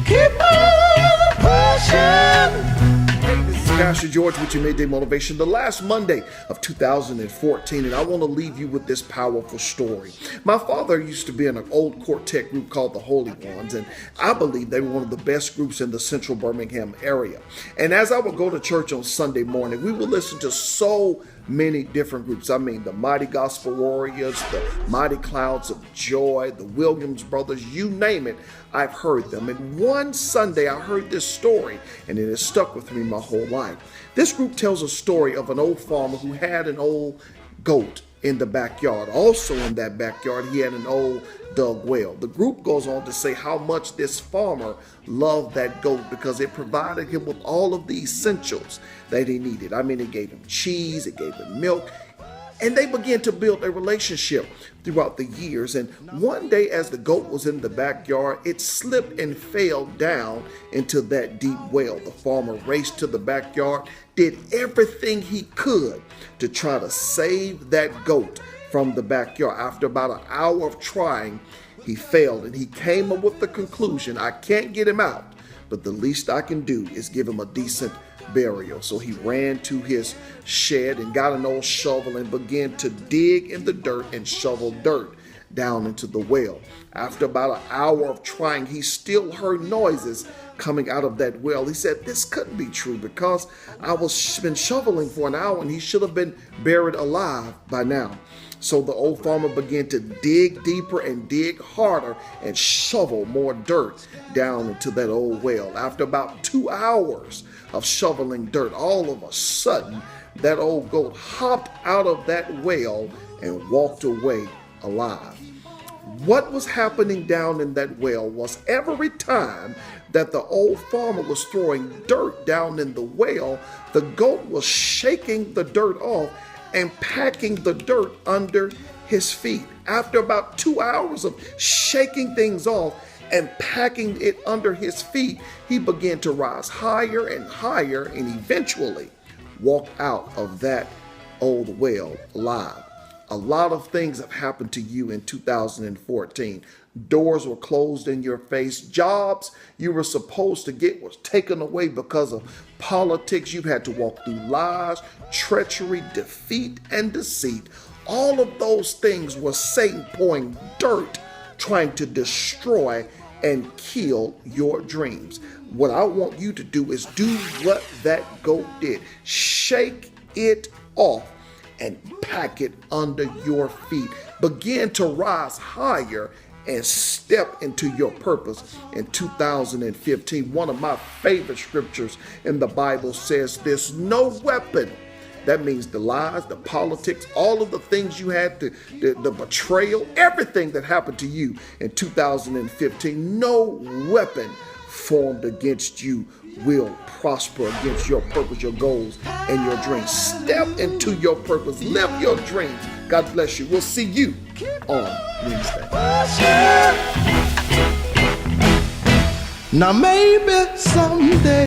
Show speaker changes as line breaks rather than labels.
Keep on pushing.
Hey, this is Pastor George with your Midday Motivation, the last Monday of 2014, and I want to leave you with this powerful story. My father used to be in an old quartet group called the Holy Ones, and I believe they were one of the best groups in the central Birmingham area. And as I would go to church on Sunday morning, we would listen to so many different groups. I mean, the Mighty Gospel Warriors, the Mighty Clouds of Joy, the Williams Brothers, you name it, I've heard them. And one Sunday I heard this story, and it has stuck with me my whole life. This group tells a story of an old farmer who had an old goat in the backyard. Also in that backyard, he had an old dug well. The group goes on to say how much this farmer loved that goat because it provided him with all of the essentials that he needed. I mean, it gave him cheese, it gave him milk, and they began to build a relationship throughout the years. And one day as the goat was in the backyard, it slipped and fell down into that deep well. The farmer raced to the backyard, did everything he could to try to save that goat from the backyard. After about an hour of trying, he failed, and he came up with the conclusion, I can't get him out, but the least I can do is give him a decent burial. So he ran to his shed and got an old shovel and began to dig in the dirt and shovel dirt down into the well. After about an hour of trying, he still heard noises coming out of that well. He said, this couldn't be true because I was been shoveling for an hour and he should have been buried alive by now. So the old farmer began to dig deeper and dig harder and shovel more dirt down into that old well. After about 2 hours of shoveling dirt, all of a sudden, that old goat hopped out of that well and walked away alive. What was happening down in that well was every time that the old farmer was throwing dirt down in the well, the goat was shaking the dirt off and packing the dirt under his feet. After about 2 hours of shaking things off and packing it under his feet, he began to rise higher and higher and eventually walk out of that old well alive. A lot of things have happened to you in 2014. Doors were closed in your face. Jobs you were supposed to get was taken away because of politics. You've had to walk through lies, treachery, defeat, and deceit. All of those things were Satan pouring dirt, trying to destroy and kill your dreams. What I want you to do is do what that goat did. Shake it off and pack it under your feet. Begin to rise higher and step into your purpose in 2015. One of my favorite scriptures in the Bible says this: no weapon, that means the lies, the politics, all of the things you had, the betrayal, everything that happened to you in 2015, no weapon formed against you will prosper against your purpose, your goals, and your dreams. Step into your purpose. Live your dreams. God bless you. We'll see you on Wednesday.
Now maybe someday